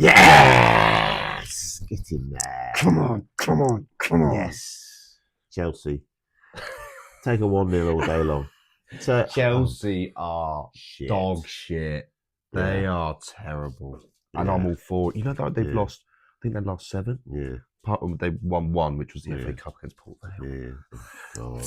Yes! Get in there. Come on. Yes. Chelsea. Take a 1-0 all day long. So, Chelsea are shit. dog shit. They are terrible. And I'm all for it. You know that they've lost, I think they lost 7. Yeah. Part of they won 1, which was the FA Cup against Port Vale. Yeah. Oh,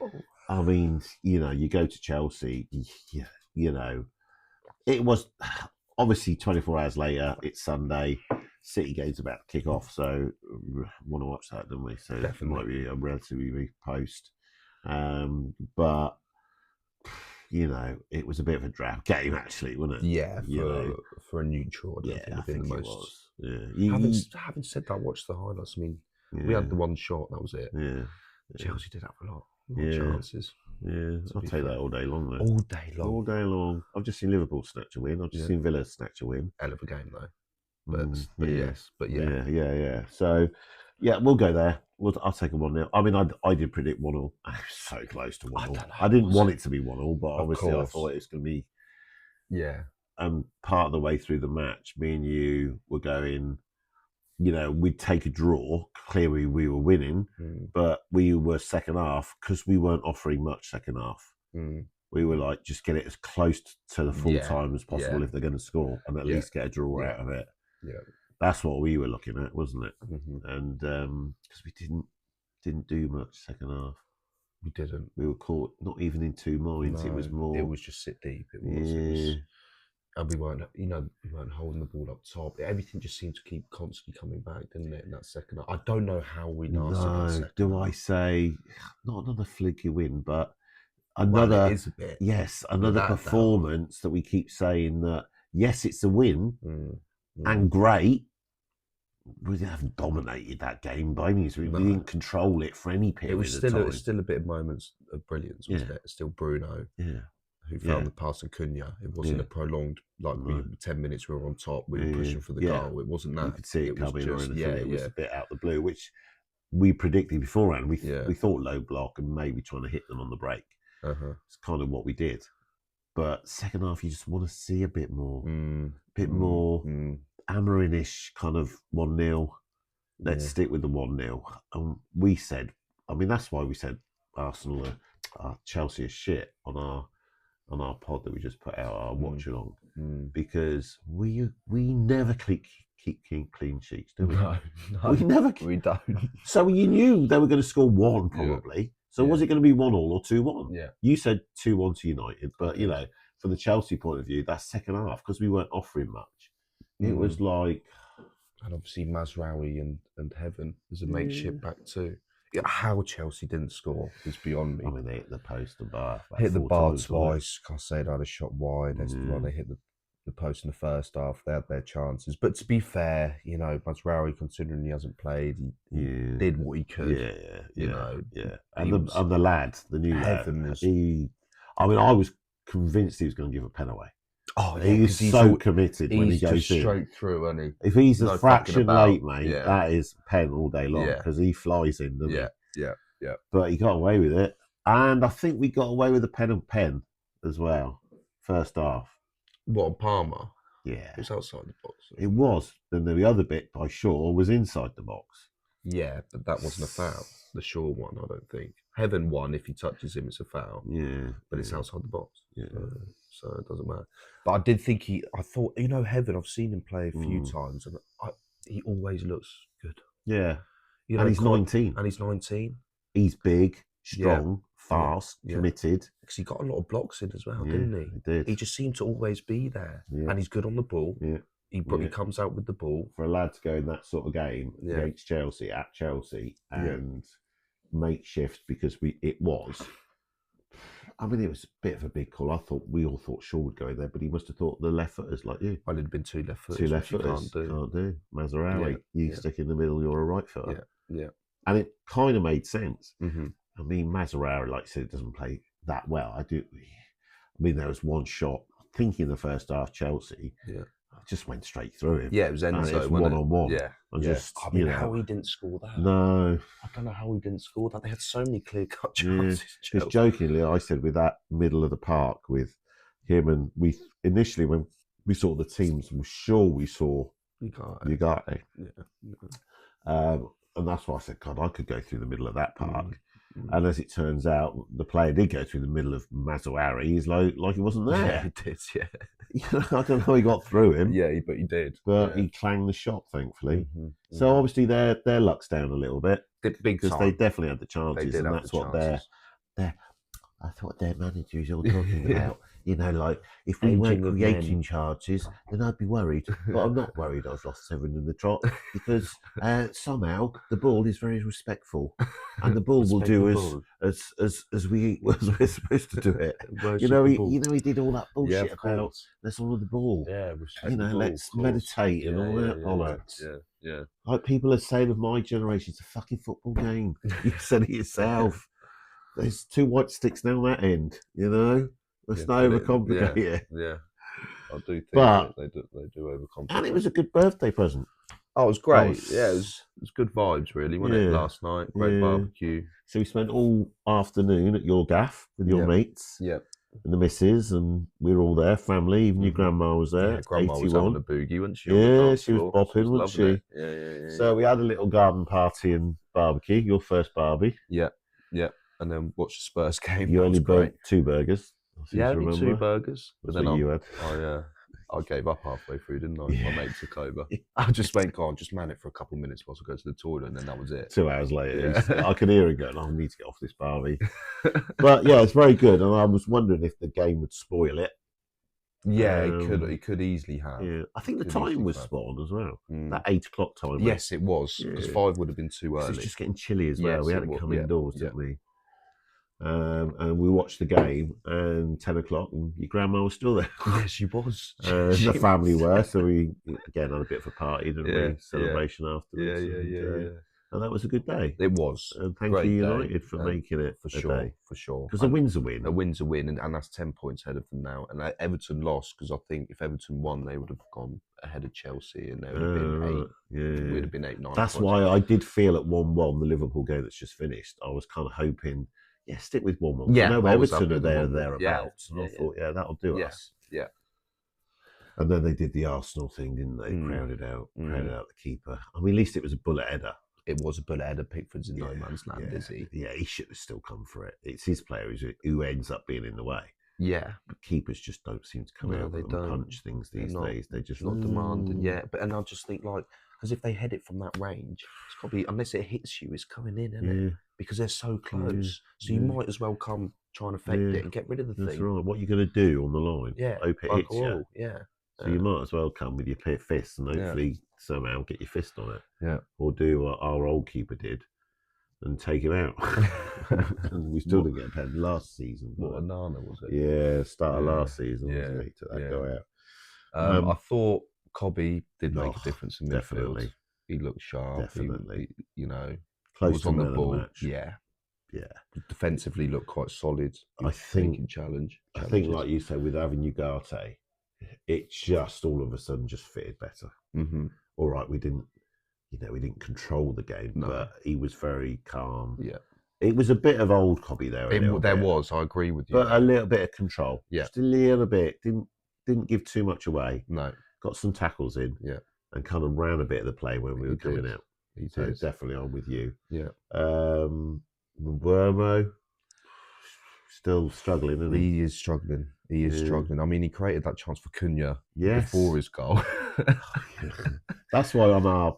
God. I mean, you go to Chelsea, it was obviously 24 hours later, it's Sunday, City game's about to kick off, so want to watch that, don't we? So definitely. It might be a relatively big post. But, it was a bit of a drab game, actually, wasn't it? Yeah, for a neutral, I don't think it'd been the most. Having said that, I watched the highlights. I mean, we had the one shot, that was it. Yeah. Chelsea did have a lot of chances. Yeah, I'll take that all day long, though. All day long. All day long. I've just seen Liverpool snatch a win. I've just seen Villa snatch a win. Hell of a game, though. But yeah. Yeah. So, we'll go there. I'll take a 1-0. I mean, I did predict 1-0. I was so close to 1-0. I didn't want it to be 1-0, but obviously I thought it was going to be. Yeah. Part of the way through the match, me and you were going, we'd take a draw. Clearly, we were winning, but we were second half because we weren't offering much second half. We were like, just get it as close to the full time as possible if they're going to score, and at least get a draw out of it. Yeah, that's what we were looking at, wasn't it? And because we didn't do much second half. We didn't. We were caught not even in 2 minds. No, it was more. It was just sit deep. It was. And we weren't holding the ball up top. Everything just seemed to keep constantly coming back, didn't it? In that second half, I don't know how we lasted. I say not another fluky win, but another? It is a bit. Yes, another performance that we keep saying that. Yes, it's a win, and great. We haven't dominated that game by any means. We didn't control it for any period. It was still a bit of moments of brilliance, wasn't it? Still Bruno. Yeah. Who found the pass in Cunha. It wasn't a prolonged, 10 minutes we were on top, we were pushing for the goal. It wasn't that. You could see it coming or anything. It was a bit out the blue, which we predicted beforehand. We thought low block and maybe trying to hit them on the break. It's kind of what we did. But second half, you just want to see a bit more. Amorim-ish kind of 1-0. Let's stick with the 1-0. And we said, that's why we said Arsenal Chelsea is shit on our pod that we just put out, our watch along, because we never keep clean sheets, do we? No, we don't. So you knew they were going to score 1 probably. So was it going to be 1-1 or 2-1? Yeah. You said 2-1 to United, but from the Chelsea point of view, that's second half because we weren't offering much. It was like, and obviously Mazraoui and Heaven as a makeshift back too. How Chelsea didn't score is beyond me. They hit the post and bar. Hit the bar twice. Caicedo had a shot wide. They hit the post in the first half. They had their chances. But to be fair, Mazraoui, considering he hasn't played, he did what he could. And the lad, the new Heaven lad, I was convinced he was going to give a pen away. Oh, yeah, he's so committed when he goes in. Straight through, isn't he? If he's a fraction late, mate, that is pen all day long because he flies in, doesn't he? Yeah. But he got away with it. And I think we got away with the pen as well, first half. What, on Palmer? Yeah. It was outside the box. It was. Then the other bit by Shaw was inside the box. Yeah, but that wasn't a foul. The Shaw one, I don't think. Heaven won. If he touches him, it's a foul. Yeah. But it's outside the box. Yeah. So it doesn't matter. But I did think I thought, Heaven, I've seen him play a few times, and he always looks good. Yeah. And he's 19. He's big, strong, fast, committed. Because he got a lot of blocks in as well, didn't he? He did. He just seemed to always be there. Yeah. And he's good on the ball. Yeah. He comes out with the ball. For a lad to go in that sort of game against Chelsea, at Chelsea, and makeshift because it was. It was a bit of a big call. We all thought Shaw would go in there, but he must have thought the left footers like you. Well, it'd have been 2 left footers. 2 left footers. Can't do. Mazraoui, you stick in the middle, you're a right footer. Yeah. And it kind of made sense. Mazraoui, like I said, doesn't play that well. There was one shot, I think in the first half, Chelsea. Yeah. I just went straight through him. Yeah, it was Enzo. It was one-on-one. Yeah. How he didn't score that. No. I don't know how he didn't score that. They had so many clear-cut chances. Because jokingly, I said with that middle of the park with him, and we initially, when we saw the teams, we were sure we saw You got You it. got it. Yeah. And that's why I said, God, I could go through the middle of that park. Mm. And as it turns out, the player did go through the middle of Mazuari. He's like he wasn't there. Yeah, he did. Yeah. I don't know how he got through him. Yeah, but he did. But yeah. he clanged the shot, thankfully. Mm-hmm. So obviously their luck's down a little bit Big because time. they definitely had the chances, They did and have that's the what chances. I thought their manager is all talking about. You know, like if we Aging weren't of creating men. chances, then I'd be worried. But I'm not worried. I've lost 7 in the trot because somehow the ball is very respectful, and the ball will do as we're supposed to do it. You know, he did all that bullshit about let's honour the ball. Yeah, respect you know, the ball, let's meditate and all that bollocks. Yeah. Like people are saying of my generation, it's a fucking football game. You said it yourself. There's 2 white sticks down that end, you know? Let's not overcomplicate it. Yeah. I do think but, they do overcomplicate. And it was a good birthday present. Oh, it was great. Yeah, it was good vibes, really, wasn't it, last night? Great barbecue. So we spent all afternoon at your gaff with your mates. Yeah. And the missus, and we were all there, family, even your grandma was there. Yeah, grandma 81. was having a boogie, wasn't she? Yeah, she was bopping, wasn't she? Yeah. So we had a little garden party and barbecue, your first barbie. Yeah. And then watched the Spurs game. You only burnt 2 burgers. Yeah, only 2 burgers. But then you had. I gave up halfway through, didn't I? My mate took over. I just went, go on, just man it for a couple of minutes whilst I go to the toilet, and then that was it. 2 hours later, I could hear him going, I need to get off this barbie. But yeah, it's very good. And I was wondering if the game would spoil it. Yeah, it could easily have. Yeah. I think the time was spot on as well. That 8 o'clock time. Yes, it was. Because 5 would have been too early. It's just getting chilly as well. Yes, we had to come indoors, didn't we? And we watched the game, and 10 o'clock, and your grandma was still there. Yeah, she was. The family were, so we again had a bit of a party, didn't we? Celebration afterwards. Yeah. And that was a good day. It was. And thank you, United, for making it for sure. Because a win's a win. A win's a win, and that's 10 points ahead of them now. And Everton lost because I think if Everton won, they would have gone ahead of Chelsea, and they would have been 8. Yeah, we'd have been 8, 9. That's why I did feel at 1-1, the Liverpool game that's just finished. I was kind of hoping. Yeah, stick with 1-1. Yeah, I know Everton are thereabouts. And I thought, that'll do us. Yeah. And then they did the Arsenal thing, didn't they? Crowded out the keeper. I mean, at least it was a bullet header. It was a bullet header. Pickford's in no man's land, is he? Yeah, he should have still come for it. It's his player who ends up being in the way. Yeah. But keepers just don't seem to come out and punch things these days. They're just not demanding. Yeah, and I just think, because if they head it from that range, it's got to be, unless it hits you, it's coming in, isn't it? Because they're so close. So you might as well come try and affect it and get rid of the thing. That's right. What are you going to do on the line? Yeah. Hope it hits you. Yeah. So you might as well come with your fist and hopefully somehow get your fist on it. Yeah. Or do what our old keeper did and take him out. And we still didn't get a pen last season. What, Nana, was it? Yeah, start of last season. Wasn't it? Took that guy out. I thought Cobby did make a difference in midfield. Definitely. He looked sharp. Definitely. He, close was to on the man ball. of the match. Yeah. Yeah. Defensively looked quite solid. I think challenge. I think, like you say, with having Ugarte, it just all of a sudden just fitted better. Mm-hmm. All right, we didn't control the game, but he was very calm. Yeah. It was a bit of old Cobby there. There was, I agree with you. But a little bit of control. Yeah. Just a little bit. Didn't give too much away. No. Got some tackles in. Yeah. And kind of ran a bit of the play when we were coming out. So definitely on with you. Yeah. Wermo, still struggling, isn't he? He is struggling. I mean, he created that chance for Cunha before his goal. That's why on our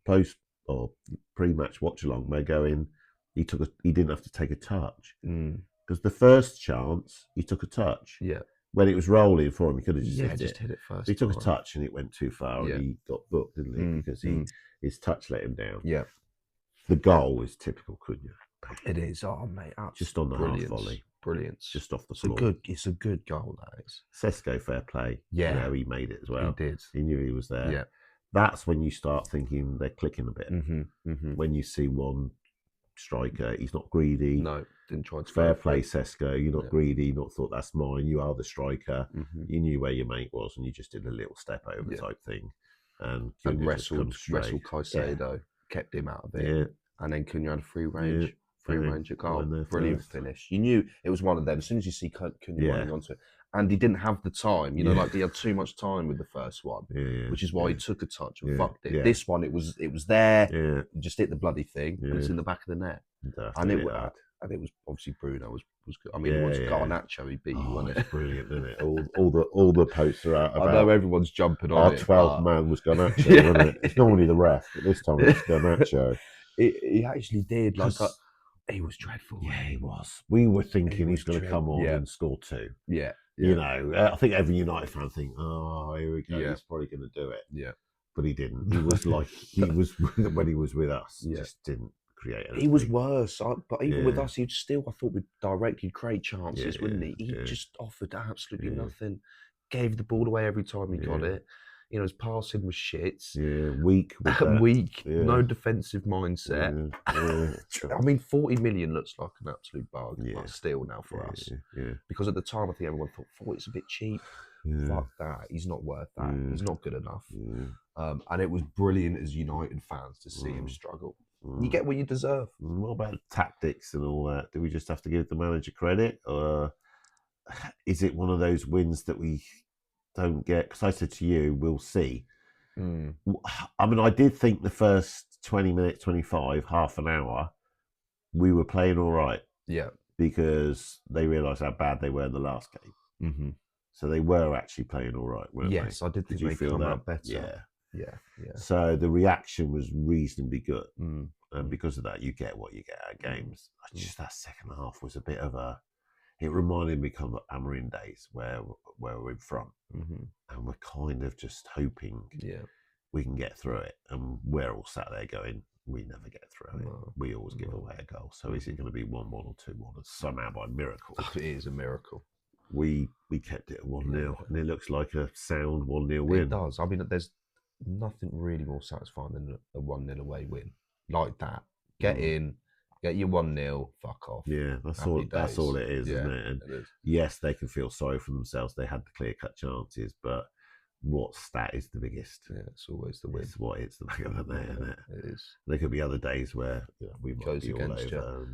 post or pre-match watch along, we're going. He didn't have to take a touch because the first chance he took a touch. Yeah. When it was rolling for him, he could have just hit it first. So he took a touch and it went too far, and he got booked, didn't he? Because his touch let him down. Yeah. The goal is typical Cunha. It is. Oh mate, just on the half volley. Brilliant. Just off the floor. It's a good goal, that is. Sesko, fair play. Yeah. He made it as well. He did. He knew he was there. Yeah. That's when you start thinking they're clicking a bit. Mm-hmm. When you see one striker, he's not greedy. No, didn't try to. Fair play, Sesko. You're not greedy. Not thought that's mine. You are the striker. Mm-hmm. You knew where your mate was, and you just did a little step over type thing. And wrestled Caicedo, kept him out of it. Yeah. And then Cunha had a free range at goal. Brilliant finish. You knew it was one of them. As soon as you see Cunha running onto it, and he didn't have the time. You know, Yeah. like he had too much time with the first one, which is why he took a touch and fucked it. Yeah. This one, it was there. Yeah. You just hit the bloody thing, and it's in the back of the net. And it was obviously Bruno was good. I mean, once Garnacho, he beat you, wasn't it? It's brilliant, isn't it? All the posts are out about. I know everyone's jumping on our it. 12th man was Garnacho, wasn't it? It's normally the ref, but this time it's Garnacho. He actually did. Like, he was dreadful. Yeah, he was. We were thinking he's going to come on and score 2. Yeah. You know, I think every United fan think, oh, here we go. Yeah. He's probably going to do it. Yeah. But he didn't. He was like, when he was with us, just didn't create anything. He was worse. But even with us, he'd still, I thought, he'd create chances, wouldn't he? He just offered absolutely nothing. Gave the ball away every time he got it. You know, his passing was shit. Yeah, weak. Weak. Yeah. No defensive mindset. Yeah. I mean, 40 million looks like an absolute bargain. Like still now for us. Yeah. Because at the time, I think everyone thought, 40's a bit cheap. Fuck that. He's not worth that. He's not good enough. And it was brilliant as United fans to see him struggle. You get what you deserve. What about tactics and all that? Do we just have to give the manager credit? Or is it one of those wins that we don't get? Because I said to you, we'll see. I mean, I did think the first 20 minutes, 25, half an hour, we were playing all right. Yeah. Because they realised how bad they were in the last game. Mm-hmm. So they were actually playing all right, weren't they? Yes, I did think they feel out better. Yeah. So the reaction was reasonably good. And because of that, you get what you get out of games. Just that second half was a bit of a... It reminded me of Amarin days where we're in front. And we're kind of just hoping we can get through it. And we're all sat there going, we never get through it. We always give away a goal. So is it going to be 1-1 or 2-1? Somehow by miracle. It is a miracle. We kept it at 1-0. And it looks like a sound 1-0 win. It does. I mean, there's nothing really more satisfying than a 1-0 away win. Like that. Get in, get your 1-0, fuck off. Yeah, that's all it is, isn't it? And yes, they can feel sorry for themselves. They had the clear-cut chances, but what stat is the biggest? Yeah, it's always the win. It's what hits the back of the net, isn't it? It is. There could be other days where we might be all over.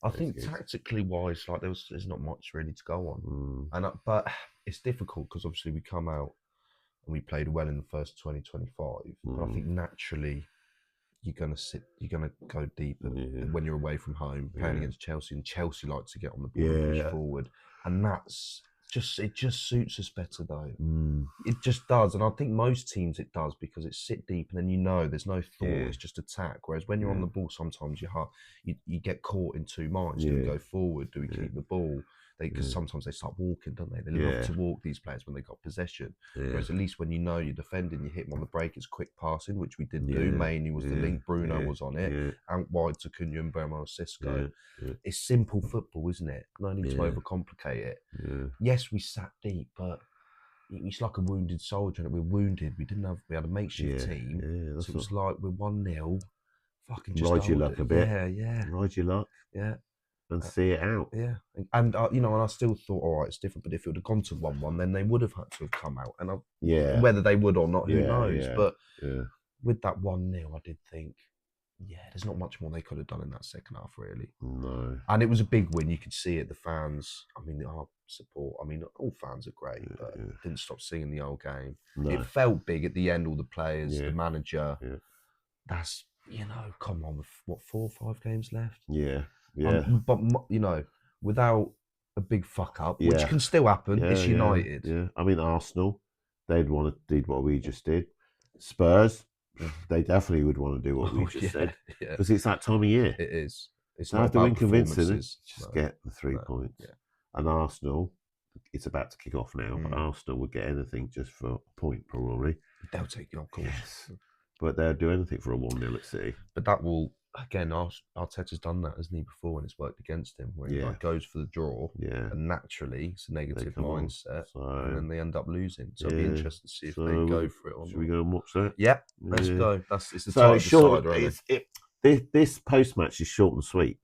I think tactically wise, like there's not much really to go on, but it's difficult because obviously we come out and we played well in the first 20-25, but I think naturally you're gonna go deep when you're away from home playing against Chelsea, and Chelsea like to get on the ball and push forward, and it just suits us better though. It just does, and I think most teams it does because it's sit deep and then there's no thought, it's just attack. Whereas when you're on the ball, sometimes you get caught in two minds. Do we go forward? Do we keep the ball? Because sometimes they start walking, don't they? They love to walk, these players, when they got possession. Whereas at least when you're defending, you hit them on the break, it's quick passing, which we did do. Mainly was the link. Bruno was on it. Out wide to Cunha and Bernardo Cisco. It's simple football, isn't it? No need to overcomplicate it. Yes, we sat deep, but it's like a wounded soldier. And we're wounded. We had a makeshift team. So it was like we're 1-0. Fucking just ride your luck a bit. Yeah. Ride your luck. Yeah. And see it out. Yeah. And, and I still thought, all right, it's different. But if it would have gone to 1-1, then they would have had to have come out. And whether they would or not, who knows? But with that 1-0, I did think, there's not much more they could have done in that second half, really. No. And it was a big win. You could see it. The fans, our support, all fans are great, but didn't stop singing the old game. No. It felt big at the end, all the players, the manager. Yeah. That's, come on, with what, 4 or 5 games left? Yeah. But without a big fuck up, which can still happen, it's United. Yeah. I mean, Arsenal, they'd want to do what we just did. Spurs, they definitely would want to do what we just said. Because it's that time of year. It is. It's not have to win convincing. Just get the 3 points. Yeah. And Arsenal, it's about to kick off now, but Arsenal would get anything just for a point, probably. They'll take the course. Yes. But they'll do anything for a 1-0 at City. But that will... Again, Arteta's done that, hasn't he, before, and it's worked against him, where he goes for the draw, and naturally it's a negative mindset, and then they end up losing. So it'll be interesting to see if they go for it or not. Should we go and watch that? Yeah, let's go. It's the time short. This post-match is short and sweet,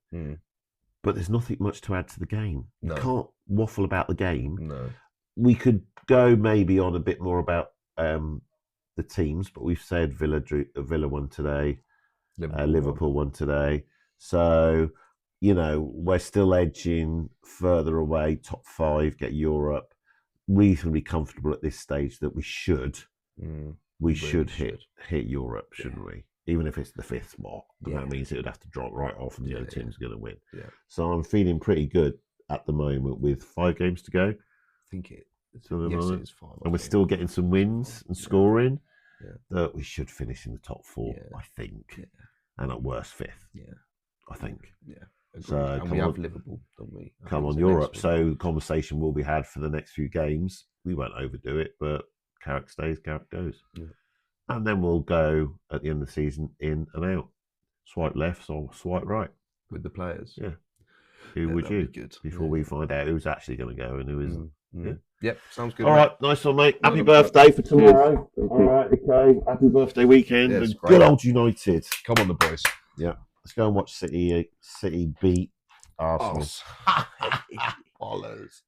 but there's nothing much to add to the game. No. You can't waffle about the game. No. We could go maybe on a bit more about the teams, but we've said Villa won today. Liverpool won today. So, we're still edging further away, top 5, get Europe. reasonably comfortable at this stage that we should Really hit Europe, shouldn't we? Even if it's the 5th spot, that means it would have to drop right off, and the other team's going to win. Yeah. So I'm feeling pretty good at the moment with 5 games to go. I think it. Yes, it is 5. And we're still getting some wins and scoring. That we should finish in the top 4, I think, and at worst 5th. Yeah, I think. Yeah. So and we have Liverpool, don't we? Come on, Europe. So conversation will be had for the next few games. We won't overdo it, but Carrick stays, Carrick goes. Yeah. And then we'll go at the end of the season in and out. Swipe left or swipe right. With the players. Yeah. Who would you? Before we find out who's actually going to go and who isn't. Yep, sounds good. All right, nice one, mate. Happy birthday for tomorrow. All right, okay. Happy birthday weekend. And good old United. Come on, the boys. Yeah. Let's go and watch City beat Arsenal. Bollers.